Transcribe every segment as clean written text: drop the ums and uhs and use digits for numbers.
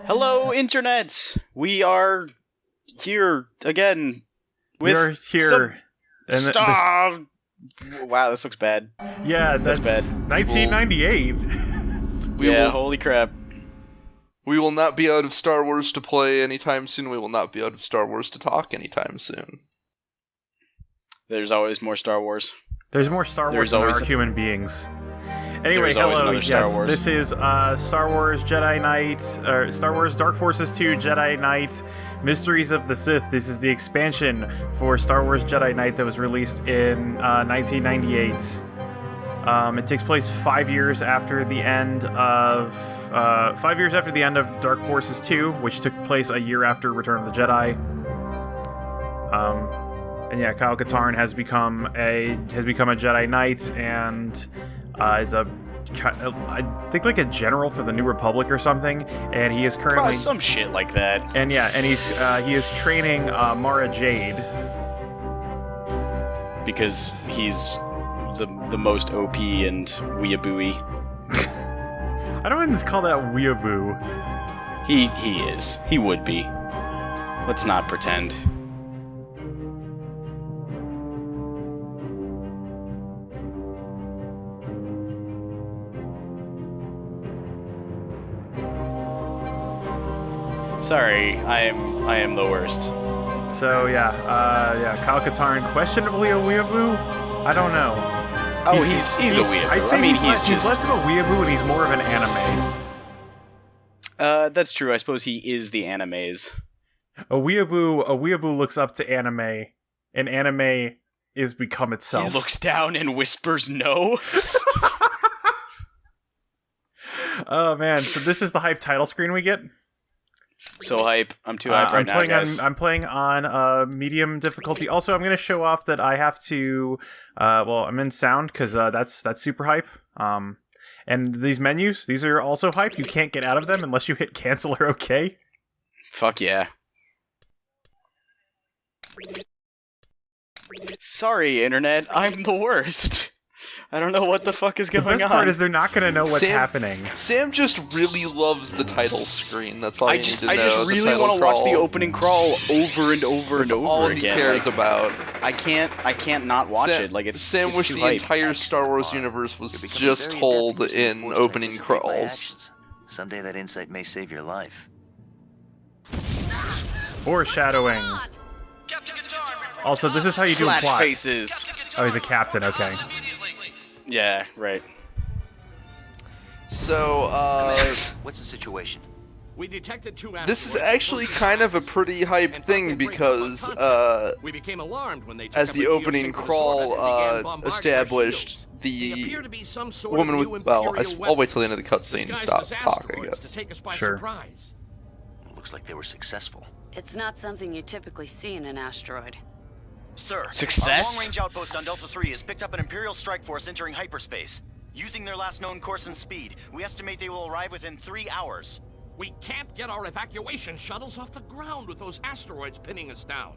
Hello, Internet! We are here again with We are here. Wow, this looks bad. Yeah, that's bad. 1998. Holy crap. We will not be out of Star Wars to play anytime soon. We will not be out of Star Wars to talk anytime soon. There's always more Star Wars. There's more Star Wars than there are human beings. Anyway, hello. Yes, this is Star Wars Jedi Knight, or Star Wars Dark Forces 2 Jedi Knight Mysteries of the Sith. This is the expansion for Star Wars Jedi Knight that was released in 1998. It takes place 5 years after the end of Dark Forces 2, which took place a year after Return of the Jedi. And yeah, Kyle Katarn has become a Jedi Knight and is I think like a general for the New Republic or something, and he is currently probably some shit like that. And yeah, and he is training Mara Jade because he's the most OP and weeaboo-y. I don't even call that weeaboo. He is. He would be. Let's not pretend. Sorry, I am the worst. So yeah, Kyle Katarn, questionably a weeaboo? I don't know. Oh, he's a weeaboo. I'd say he's less of a weeaboo and he's more of an anime. That's true. I suppose he is the animes. A weeaboo looks up to anime, and anime is become itself. He looks down and whispers no. Oh man, so this is the hype title screen we get? So hype. I'm too hype right now, guys. I'm playing on medium difficulty. Also, I'm going to show off that I have to... I'm in sound, because that's super hype. And these menus, these are also hype. You can't get out of them unless you hit cancel or OK. Fuck yeah. Sorry, Internet. I'm the worst. I don't know what the fuck is going on. The best part is they're not going to know what's happening. Sam just really loves the title screen. That's all you need to know. I just really want to watch the opening crawl over and over and over again. That's all he cares about. I can't not watch it. Like Sam wished the entire Star Wars universe was just told in opening crawls. Someday that insight may save your life. Foreshadowing. Also, this is how you do a plot. Faces. Oh, he's a captain. Okay. Yeah, right. So, what's the situation? We detected two this is actually kind of a pretty hype thing because, we became alarmed when they as the opening crawl established, the woman with, well, I'll wait till the end of the cutscene to stop talk, I guess. Sure. Looks like they were successful. It's not something you typically see in an asteroid. Sir, success? Our long-range outpost on Delta 3 has picked up an Imperial strike force entering hyperspace. Using their last known course and speed, we estimate they will arrive within 3 hours. We can't get our evacuation shuttles off the ground with those asteroids pinning us down.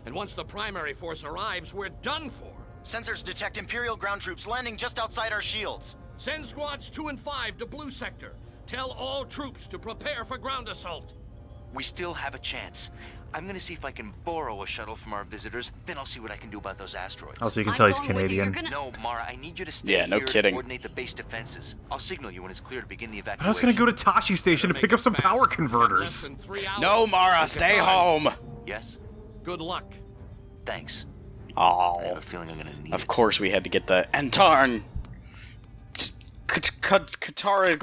And once the primary force arrives, we're done for. Sensors detect Imperial ground troops landing just outside our shields. Send squads 2 and 5 to Blue Sector. Tell all troops to prepare for ground assault. We still have a chance. I'm gonna see if I can borrow a shuttle from our visitors, then I'll see what I can do about those asteroids. Also, you can tell he's Canadian. No, Mara, I need you to stay here no kidding. to coordinate the base defenses. I'll signal you when it's clear to begin the evacuation. I was gonna go to Tashi Station to pick up some power converters. No, Mara, stay home. Yes? Good luck. Thanks. Oh, I have a feeling I'm gonna need of course we had to get the Antarn Katarg.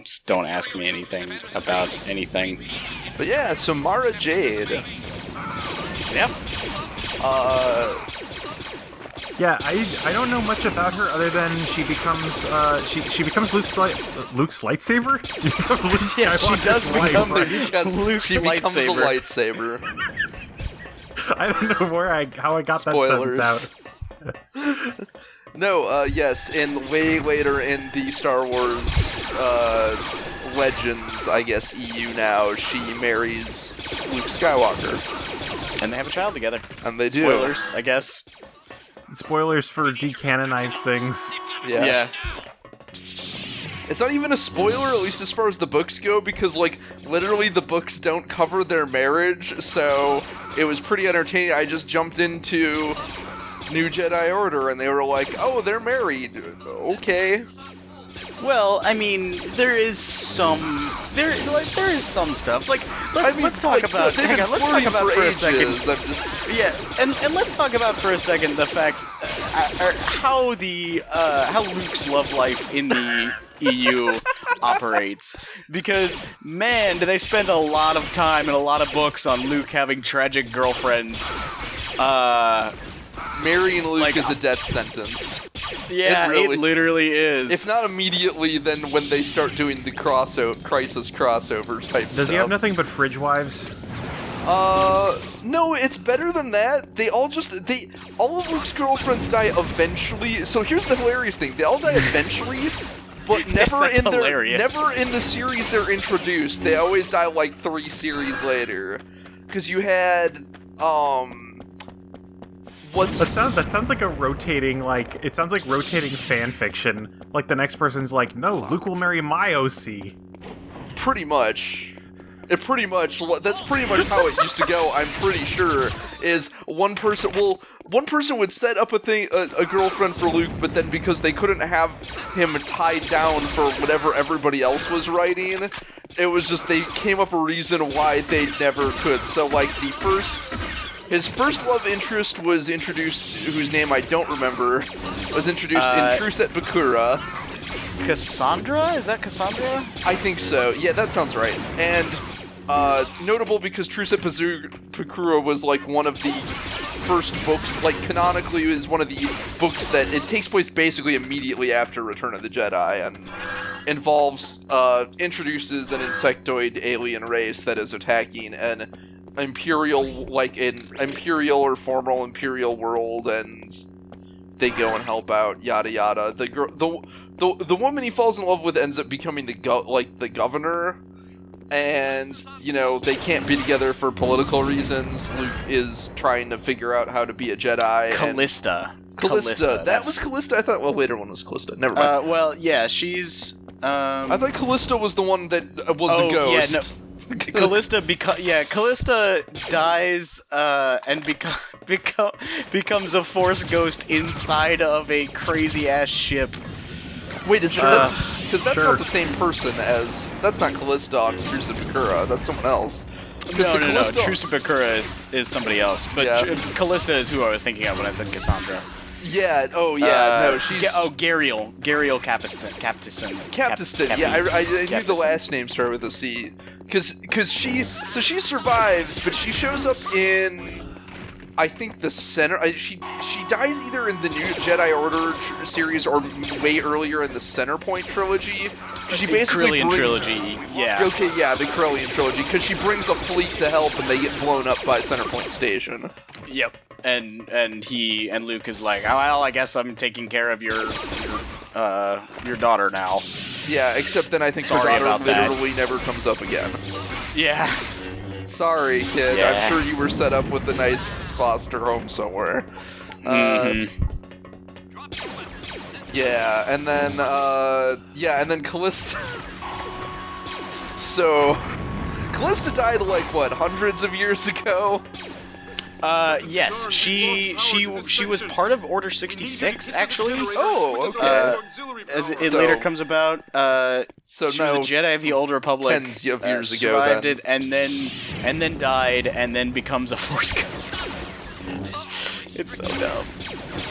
Just don't ask me anything about anything. But yeah, so Mara Jade. Yep. Yeah, I don't know much about her other than she becomes she becomes Luke's lightsaber. She becomes Luke Skywalker's yeah, she does become Luke's lightsaber. A lightsaber. I don't know how I got Spoilers. that sentence out. No, yes, and way later in the Star Wars Legends, I guess EU now, she marries Luke Skywalker. And they have a child together. And they do. Spoilers, I guess. Spoilers for decanonized things. Yeah. it's not even a spoiler, at least as far as the books go, because, like, literally the books don't cover their marriage, so it was pretty entertaining. I just jumped into New Jedi Order, and they were like, oh, they're married. Okay. Well, I mean, there is some stuff. Like, let's talk about. Hang on, let's talk about for a second. Yeah, and let's talk about for a second the fact how Luke's love life in the EU operates, because man, do they spend a lot of time and a lot of books on Luke having tragic girlfriends. Marrying Luke is a death sentence. Yeah, it literally is. If not immediately, then when they start doing the crisis crossovers type stuff. Does he have nothing but fridge wives? No, it's better than that. All of Luke's girlfriends die eventually. So here's the hilarious thing: they all die eventually, but never in the series they're introduced. They always die like 3 series later, because you had That sounds like a rotating, like, it sounds like rotating fan fiction. Like, the next person's like, no, Luke will marry my OC. Pretty much. That's pretty much how it used to go, I'm pretty sure, is one person would set up a girlfriend for Luke, but then because they couldn't have him tied down for whatever everybody else was writing, it was just they came up a reason why they never could. So, like, his first love interest was introduced, whose name I don't remember, was introduced in True Set Bakura. Cassandra? Is that Cassandra? I think so. Yeah, that sounds right. And notable because True Set Bakura was like one of the first books, like canonically is one of the books that it takes place basically immediately after Return of the Jedi and involves, introduces an insectoid alien race that is attacking an imperial or formal imperial world, and they go and help out, yada yada. The woman he falls in love with ends up becoming the governor, and they can't be together for political reasons. Luke is trying to figure out how to be a Jedi. Callista. That was Callista. I thought later one was Callista. Never mind. Well, yeah, she's. I thought Callista was the one that was the ghost. Yeah, no. Callista dies and becomes a Force ghost inside of a crazy ass ship. Wait, that's not the same person as that's not Callista on True Set Bakura. That's someone else. No. True Set Bakura is somebody else, but Callista is who I was thinking of when I said Cassandra. Yeah. Oh, yeah. No, she's. Gariel Capiston. Yeah, I knew the last name started with a C. Because she survives, but she shows up in, I think, the center. She dies either in the new Jedi Order series or way earlier in the Centerpoint trilogy. She basically Corellian trilogy, yeah. Okay, yeah, the Corellian trilogy, because she brings a fleet to help and they get blown up by Centerpoint Station. Yep. And Luke is like, well, I guess I'm taking care of your daughter now. Yeah, except then I think her daughter literally never comes up again. Yeah. Sorry, kid. Yeah. I'm sure you were set up with a nice foster home somewhere. Yeah, and then Callista. So, Callista died like what, hundreds of years ago? Yes, she was part of Order 66, actually. Oh, okay. As it later comes about, so she was a Jedi of the Old Republic. Tens of years ago, survived it, and then died, and then becomes a Force ghost. It's so dumb.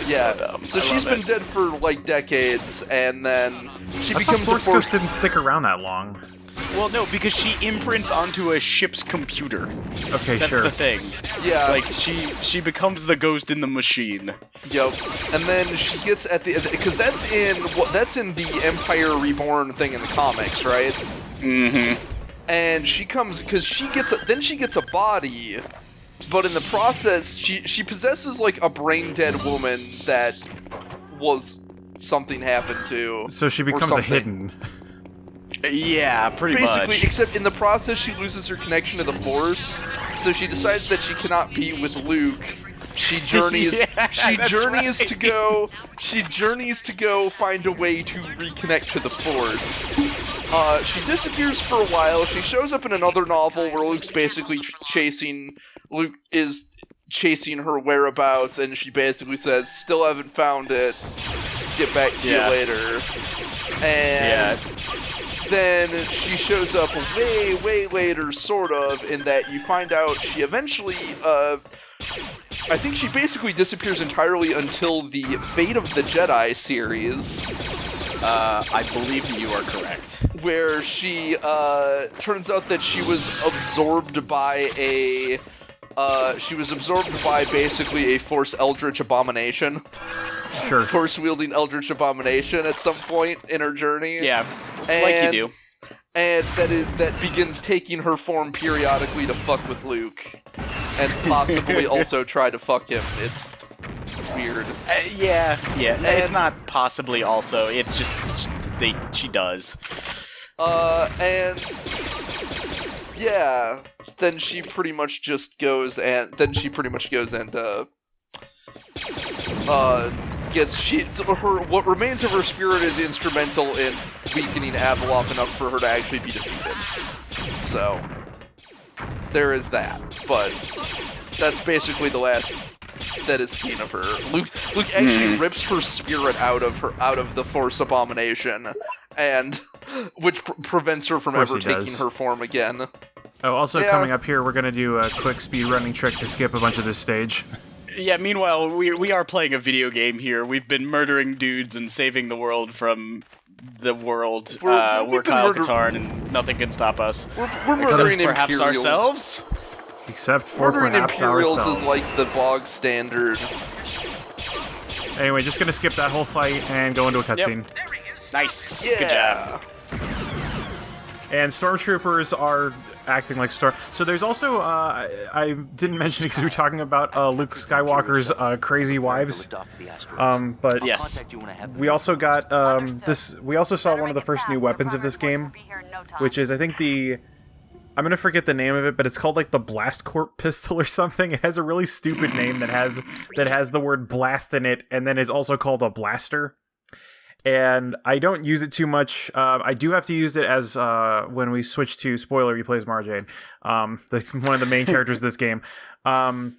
So dumb. So she's been dead for like decades, and then she becomes a Force ghost. Didn't stick around that long. Well, no, because she imprints onto a ship's computer. Okay, That's sure. the thing. Yeah. Like, she becomes the ghost in the machine. Yep. And then she gets at the... Because that's in the Empire Reborn thing in the comics, right? Mm-hmm. And she comes... Because she gets a body, but in the process, she possesses, like, a brain-dead woman that something happened to. So she becomes a hidden... Yeah, pretty Basically, much. Except in the process, she loses her connection to the Force, so she decides that she cannot be with Luke, She journeys. She journeys to go. She journeys to go find a way to reconnect to the Force. She disappears for a while. She shows up in another novel where Luke's basically Luke is chasing her whereabouts, and she basically says, "Still haven't found it. Get back to you later." And then she shows up way later, sort of, in that you find out she eventually, I think she basically disappears entirely until the Fate of the Jedi series. I believe you are correct. Where she, turns out that she was absorbed by basically a Force Eldritch abomination. Sure. Force-wielding Eldritch abomination at some point in her journey. Yeah, like you do. And that begins taking her form periodically to fuck with Luke. And possibly also try to fuck him. It's weird. Yeah. It's not possibly also. It's just she does. Then she pretty much just goes and what remains of her spirit is instrumental in weakening Abeloth enough for her to actually be defeated. So there is that, but that's basically the last that is seen of her. Luke actually rips her spirit out of the Force abomination, and which prevents her from ever taking her form again. Oh, also coming up here, we're gonna do a quick speed running trick to skip a bunch of this stage. Yeah, meanwhile, we are playing a video game here. We've been murdering dudes and saving the world from the world. We're Kyle Katarn, and nothing can stop us. We're murdering perhaps Imperials. Ourselves? Except for murdering perhaps Imperials ourselves. is like the bog standard. Anyway, just gonna skip that whole fight and go into a cutscene. Yep. Nice. Yeah. Good job. And stormtroopers are acting like So there's also, I didn't mention it because we were talking about Luke Skywalker's crazy wives. But yes, we also got we also saw one of the first new weapons of this game, which is, I think, I'm gonna forget the name of it, but it's called like the Blast Corp pistol or something. It has a really stupid name that has the word blast in it, and then is also called a blaster. And I don't use it too much. I do have to use it as when we switch to spoiler. He plays Mara Jade, one of the main characters of this game. I'm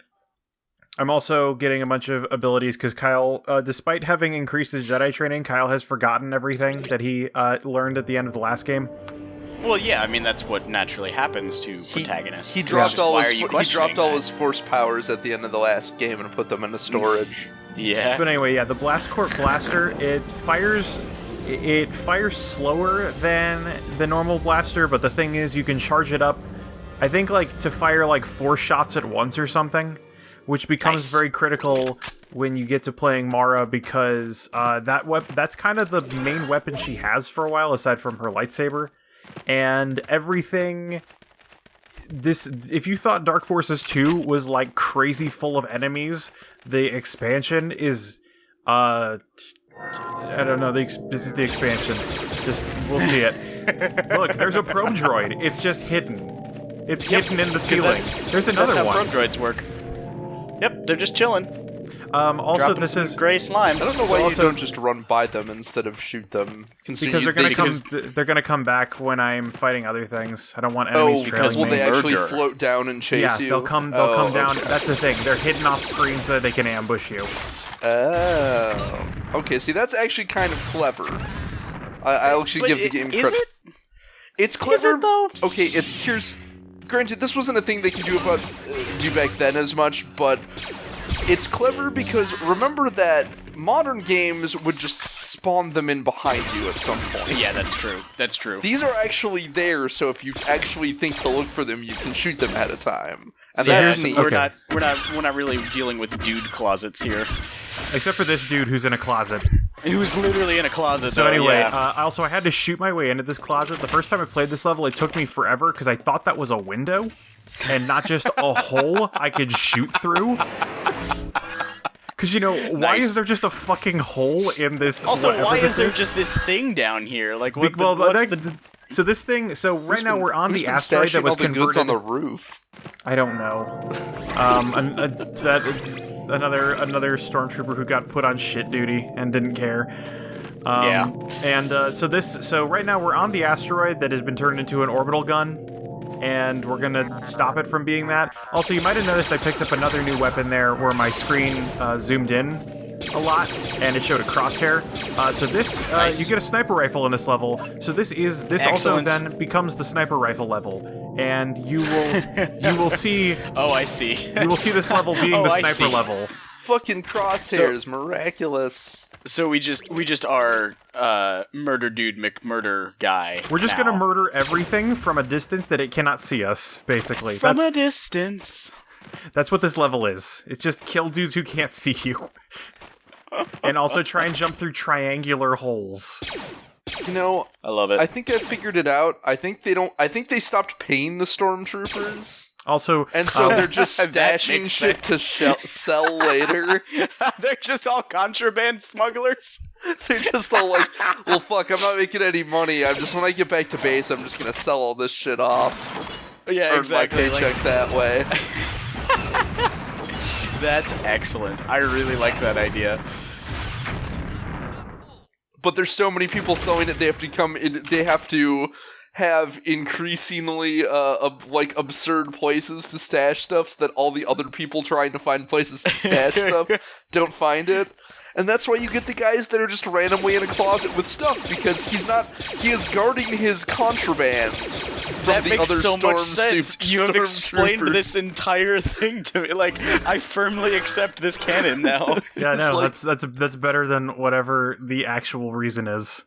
also getting a bunch of abilities because Kyle, despite having increased his Jedi training, Kyle has forgotten everything that he learned at the end of the last game. Well, yeah, I mean that's what naturally happens to protagonists. He dropped all his Force powers at the end of the last game and put them into storage. Yeah. But anyway, the Blast Corp blaster, it fires slower than the normal blaster, but the thing is you can charge it up, I think, like to fire like 4 shots at once or something, which becomes very critical when you get to playing Mara, because that's kind of the main weapon she has for a while aside from her lightsaber. And everything if you thought Dark Forces 2 was like crazy full of enemies, the expansion is I don't know, this is the expansion. We'll see it. Look, there's a probe droid. It's just hidden. It's hidden in the ceiling. There's another one. That's how probe droids work. Yep, they're just chilling. Also, dropping this is gray slime. I don't know why you don't just run by them instead of shoot them. Because they're gonna come back when I'm fighting other things. I don't want enemies trailing me. Will they actually float down and chase you? Yeah, they'll come down. Okay. That's the thing. They're hidden off screen so they can ambush you. Oh. Okay, see, that's actually kind of clever. I'll actually give the game credit. Is it? It's clever. Is it, though? Okay, granted, this wasn't a thing they could do back then as much, but it's clever because remember that modern games would just spawn them in behind you at some point. Yeah, that's true. That's true. These are actually there, so if you actually think to look for them, you can shoot them at a time. And so that's neat. We're not really dealing with dude closets here. Except for this dude who's in a closet. Who's literally in a closet. So anyway, I had to shoot my way into this closet. The first time I played this level, it took me forever because I thought that was a window and not just a hole I could shoot through. Because, why is there just a fucking hole in this? Also, why is there just this thing down here? Like, so this thing. So right now we're on the asteroid that was converted goods on the roof. I don't know. another stormtrooper who got put on shit duty and didn't care. And so right now we're on the asteroid that has been turned into an orbital gun, and we're gonna stop it from being that. Also, you might have noticed I picked up another new weapon there where my screen zoomed in a lot, and it showed a crosshair. So this, nice. You get a sniper rifle in this level. So this also then becomes the sniper rifle level, and you will see. Oh, I see. You will see this level being the sniper level. Fucking crosshairs, miraculous. So we just are murder dude McMurder guy. We're just gonna murder everything from a distance that it cannot see us, basically. From a distance. That's what this level is. It's just kill dudes who can't see you. And also try and jump through triangular holes. You know, I love it. I think I figured it out. I think they stopped paying the stormtroopers. Also, and so they're just stashing shit to sell later. They're just all contraband smugglers. They're just all like, well, fuck, I'm not making any money. When I get back to base, I'm just gonna sell all this shit off. Yeah, earn exactly. my paycheck that way. That's excellent. I really like that idea. But there's so many people selling it, they have to have increasingly absurd places to stash stuff so that all the other people trying to find places to stash stuff don't find it. And that's why you get the guys that are just randomly in a closet with stuff, because he is guarding his contraband from the other so much sense. You have explained stormtroopers. this entire thing to me. Like, I firmly accept this canon now. Yeah, no, that's better than whatever the actual reason is.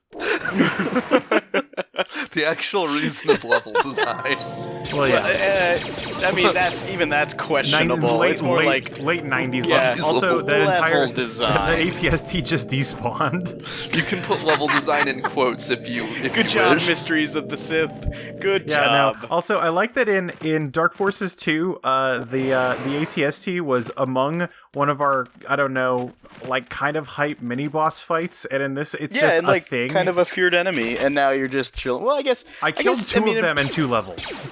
The actual reason is level design. Well, yeah. I mean, that's questionable. It's more like late 90s level. Also, that entire design. The ATST just despawned. You can put level design in quotes if you Good job, wish. Mysteries of the Sith. Good job. job. Also, I like that in Dark Forces 2, the ATST was among one of our, I don't know, like kind of hype mini boss fights, and in this it's just and a like thing. kind of a feared enemy, and now you're just chilling. Well, I killed two of them in 2 levels.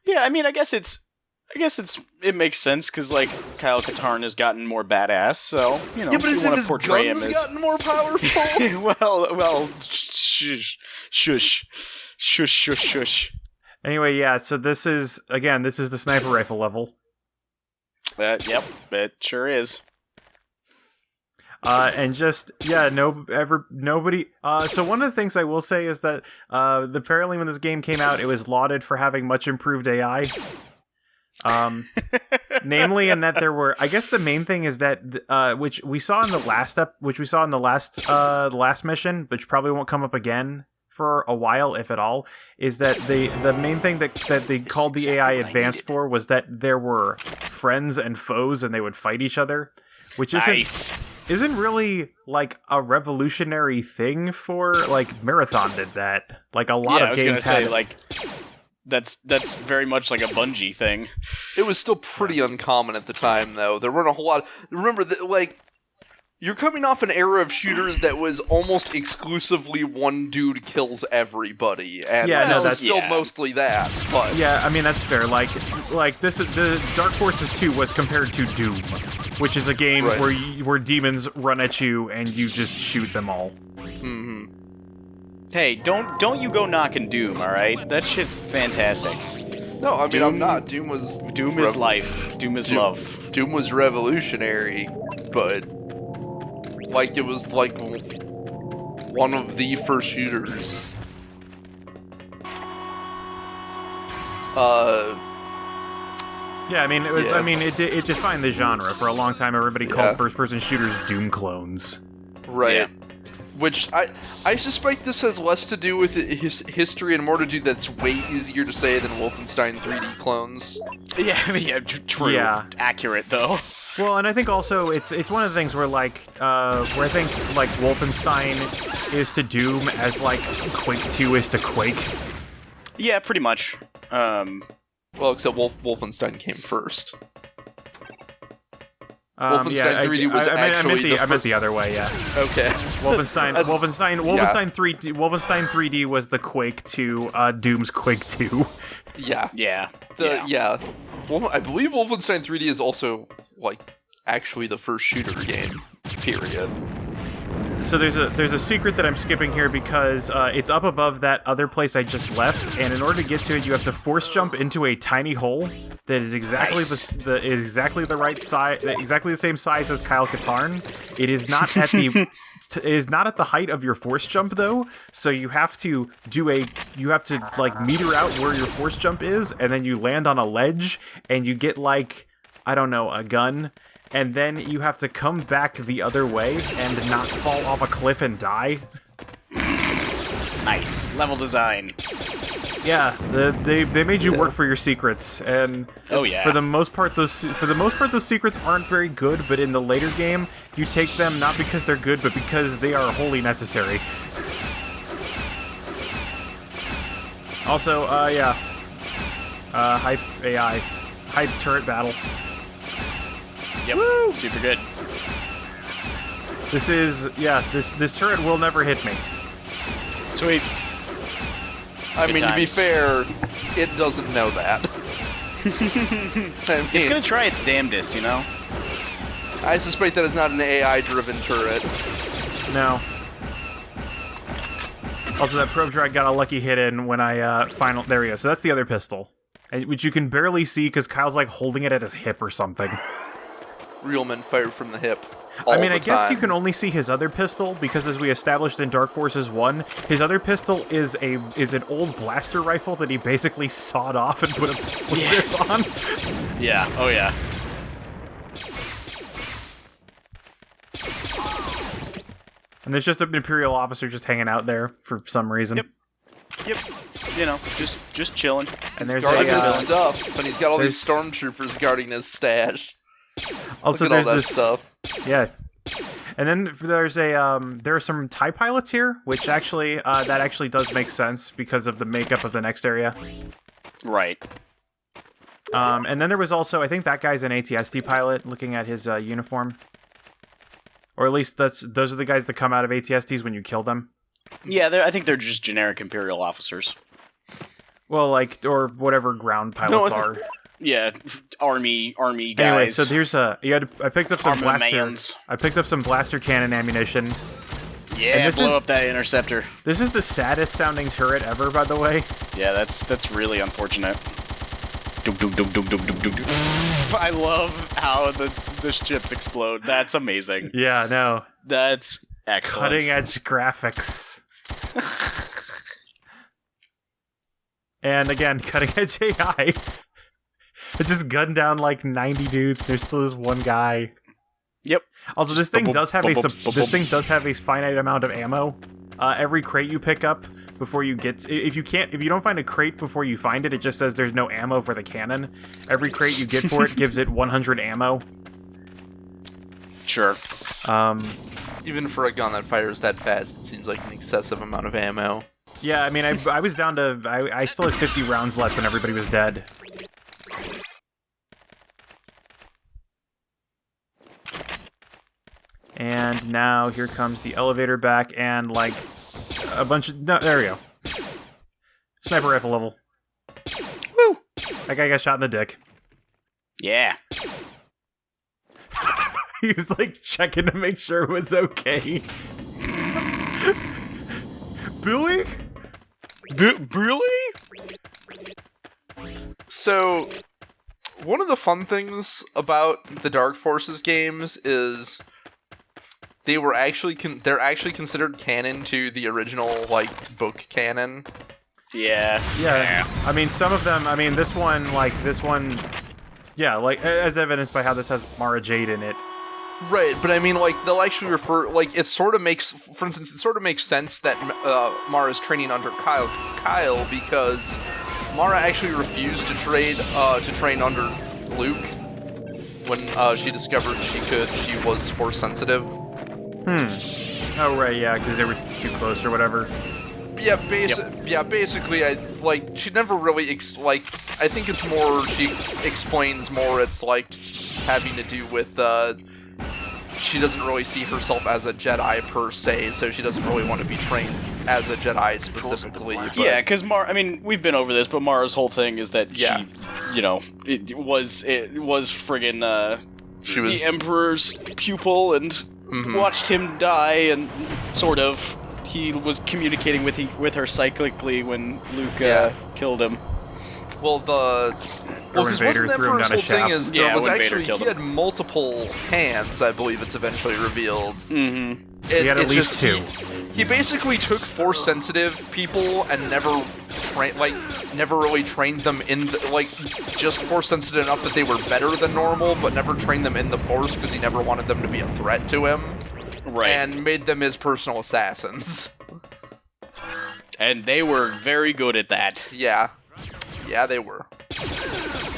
Yeah, I mean, I guess it makes sense because like Kyle Katarn has gotten more badass, so you know. Yeah, but you his portray guns him as gotten more powerful? well, shush. Anyway, yeah. So this is the sniper rifle level. Yep, it sure is. And just nobody. So one of the things I will say is that apparently when this game came out, it was lauded for having much improved AI. Namely, in that there were, I guess the main thing is that which we saw in the last mission, which probably won't come up again for a while, if at all, is that the main thing that they called the AI advanced for was that there were friends and foes, and they would fight each other. Which isn't really like a revolutionary thing for like Marathon did that. Like a lot of games had. I was gonna say that's very much like a Bungie thing. It was still pretty uncommon at the time, though. There weren't a whole lot. Remember, you're coming off an era of shooters that was almost exclusively one dude kills everybody, and that's still mostly that. But yeah, I mean that's fair. Like this, the Dark Forces 2 was compared to Doom, which is a game where demons run at you and you just shoot them all. Mm-hmm. Hey, don't you go knocking Doom, all right? That shit's fantastic. No, I mean I'm not. Doom is life. Doom is love. Doom was revolutionary, but like it was like one of the first shooters. Yeah, I mean, it defined the genre. For a long time, everybody called first-person shooters Doom clones. Right. Yeah. Which I suspect this has less to do with his history and more to do that's way easier to say than Wolfenstein 3D clones. Yeah, I mean, true. Yeah. Accurate, though. Well, and I think also it's one of the things where like where I think like Wolfenstein is to Doom as like Quake 2 is to Quake. Yeah, pretty much. Well, except Wolfenstein came first. Wolfenstein 3D was actually I meant the other way. Yeah. Okay. Wolfenstein 3D was the Quake 2, Doom's Quake 2. Yeah. Yeah. Well, I believe Wolfenstein 3D is also like actually the first shooter game, period. So there's a secret that I'm skipping here because it's up above that other place I just left, and in order to get to it, you have to force jump into a tiny hole that is exactly exactly the right size, exactly the same size as Kyle Katarn. It is not at the is not at the height of your force jump though, so you have to like meter out where your force jump is, and then you land on a ledge, and you get like, I don't know, a gun. And then you have to come back the other way and not fall off a cliff and die. Nice level design. Yeah, they made you work for your secrets, and for the most part those secrets aren't very good. But in the later game, you take them not because they're good, but because they are wholly necessary. Also, hype AI, hype turret battle. Yep. Woo! Super good. This turret will never hit me. Sweet. I mean, to be fair, it doesn't know that. It's gonna try its damnedest, you know? I suspect that it's not an AI-driven turret. No. Also, that probe drag got a lucky hit in when I there we go. So that's the other pistol, which you can barely see because Kyle's like holding it at his hip or something. Real men fire from the hip. I guess you can only see his other pistol because, as we established in Dark Forces 1, his other pistol is an old blaster rifle that he basically sawed off and put a pistol grip on. Yeah. Oh yeah. And there's just an Imperial officer just hanging out there for some reason. Yep. You know, just chilling. And there's guarding his stuff, and he's got all these stormtroopers guarding his stash. Also, look at there's all that this stuff. Yeah, and then there are some TIE pilots here, which actually that actually does make sense because of the makeup of the next area. Right. And then there was also, I think that guy's an ATST pilot. Looking at his uniform, or at least those are the guys that come out of ATSTs when you kill them. Yeah, I think they're just generic Imperial officers. Well, or whatever ground pilots are. Yeah, army guys. Anyway, so here's I picked up some blaster. I picked up some blaster cannon ammunition. Yeah, blow up that interceptor. This is the saddest sounding turret ever, by the way. Yeah, that's really unfortunate. I love how the ships explode. That's amazing. Yeah, no. That's excellent. Cutting edge graphics. And again, cutting edge AI. It just gunned down like 90 dudes. There's still this one guy. Yep. Also, this thing does have a finite amount of ammo. Every crate you pick up before you get, if you don't find a crate before you find it, it just says there's no ammo for the cannon. Every crate you get for it gives it 100 ammo. Sure. Even for a gun that fires that fast, it seems like an excessive amount of ammo. Yeah, I mean, I was down to, I still had 50 rounds left when everybody was dead. And now here comes the elevator back and like a bunch of... No, there we go. Sniper rifle level. Woo! That guy got shot in the dick. Yeah. He was like checking to make sure it was okay. Billy? Billy? So, one of the fun things about the Dark Forces games is they're actually considered canon to the original book canon. Yeah. I mean, some of them. I mean, this one. Yeah, as evidenced by how this has Mara Jade in it. Right, but I mean, they'll actually refer, it sort of makes, for instance, it sort of makes sense that Mara's training under Kyle, because Mara actually refused to train under Luke when she discovered she was force sensitive. Oh, right, yeah, because they were too close or whatever. Yeah, basically, she never really, I think it's more, she explains more, it's, having to do with, she doesn't really see herself as a Jedi per se, so she doesn't really want to be trained as a Jedi specifically. But... Yeah, because we've been over this, but Mara's whole thing is that she, it was friggin', She was the Emperor's pupil and watched him die, and sort of he was communicating with her cyclically when Luke killed him. Well, because wasn't the Emperor's whole thing is there was actually he had multiple hands. I believe it's eventually revealed. Mm-hmm. He had at least two. He basically took Force-sensitive people and never really trained them in just Force-sensitive enough that they were better than normal, but never trained them in the Force because he never wanted them to be a threat to him. Right. And made them his personal assassins. And they were very good at that. Yeah. Yeah, they were.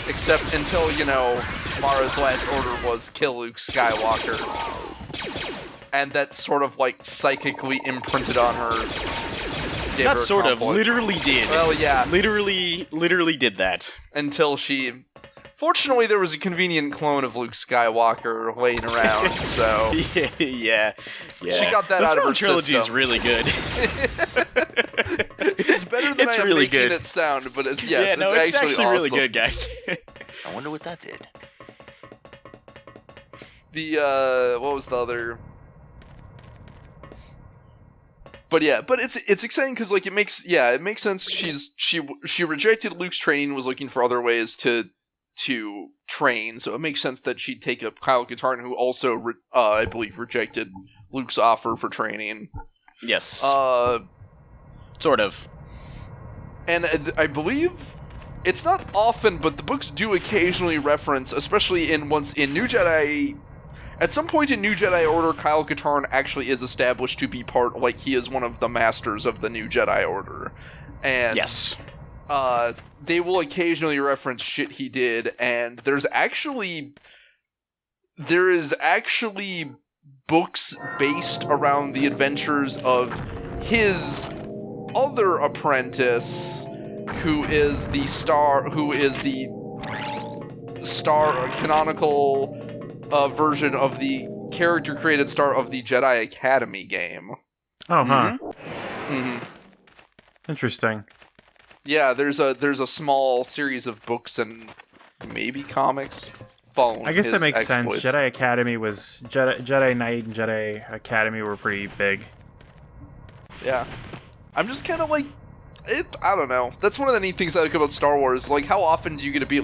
Except until, Mara's last order was kill Luke Skywalker. And that sort of, psychically imprinted on her. Not sort of, literally did. Well, yeah. Literally did that. Until she... Fortunately, there was a convenient clone of Luke Skywalker laying around, so... yeah. She got that out of her trilogy is really good. It's better than I'm really making good. It sound, but it's it's actually awesome. really good, guys. I wonder what that did. What was the other... But it's exciting because it makes sense. She rejected Luke's training, was looking for other ways to train, so it makes sense that she'd take up Kyle Katarn, who also I believe rejected Luke's offer for training. Yes. Sort of. And I believe it's not often, but the books do occasionally reference, especially in New Jedi. At some point in New Jedi Order, Kyle Katarn actually is established to be he is one of the masters of the New Jedi Order. And yes. They will occasionally reference shit he did, and there is actually books based around the adventures of his other apprentice, who is the canonical version of the character-created star of the Jedi Academy game. Oh, huh. Mm-hmm. Interesting. Yeah, there's a small series of books and maybe comics following I guess that makes exploits. sense. Jedi Academy was... Jedi Knight and Jedi Academy were pretty big. Yeah. I'm just kind of I don't know. That's one of the neat things I like about Star Wars. How often do you get to be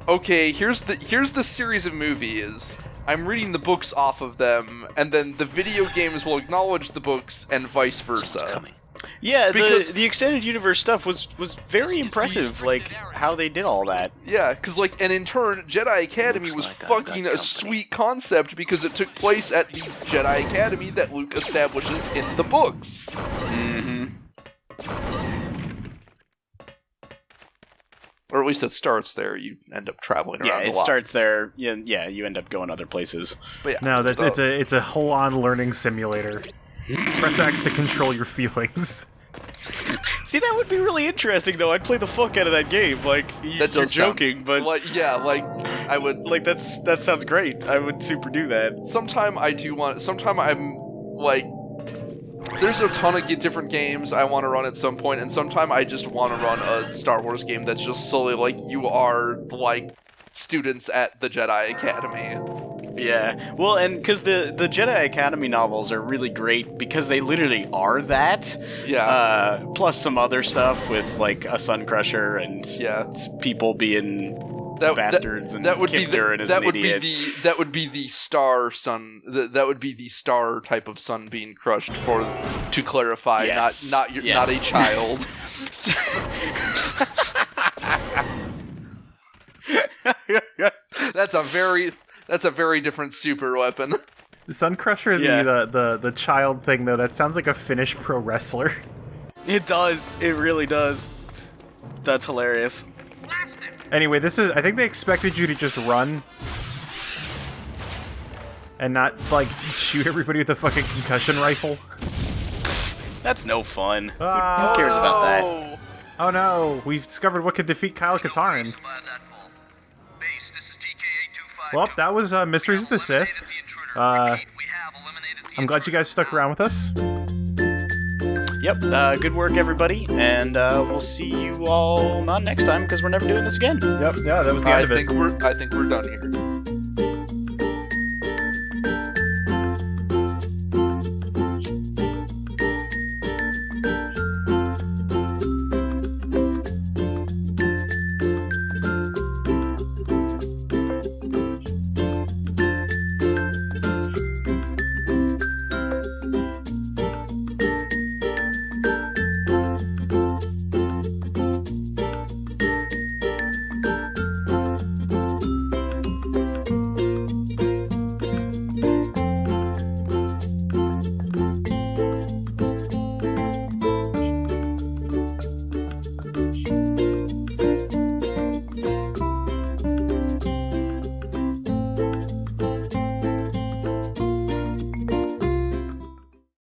okay, here's the series of movies. I'm reading the books off of them, and then the video games will acknowledge the books, and vice versa. Yeah, because the extended universe stuff was very impressive, how they did all that. Yeah, because and in turn, Jedi Academy was fucking a sweet concept because it took place at the Jedi Academy that Luke establishes in the books. Mm-hmm. Or at least it starts there. You end up traveling around a lot. Yeah, it starts there. Yeah, you end up going other places. But yeah, no, it's a whole-on learning simulator. Press X to control your feelings. See, that would be really interesting, though. I'd play the fuck out of that game. You're joking, but... I would... that sounds great. I would super do that. Sometime I'm, there's a ton of different games I want to run at some point, and sometime I just want to run a Star Wars game that's just solely you are, students at the Jedi Academy. Yeah, well, and because the Jedi Academy novels are really great because they literally are that. Yeah. Plus some other stuff with a Sun Crusher and people being bastards and Kip Durin is an idiot. That would be the star sun. That would be the star type of sun being crushed. To clarify, yes. not a child. That's a very different super weapon. The Sun Crusher, the child thing, though, that sounds like a Finnish pro wrestler. It does. It really does. That's hilarious. Anyway, I think they expected you to just run. And not, shoot everybody with a fucking concussion rifle. That's no fun. Who cares about that? Oh no, we've discovered what could defeat Kyle Katarn. Well, that was Mysteries of the Sith. I'm glad you guys stuck around with us. Yep, good work, everybody, and we'll see you all not next time, because we're never doing this again. Yep, yeah, that was the end of it. I think we're done here.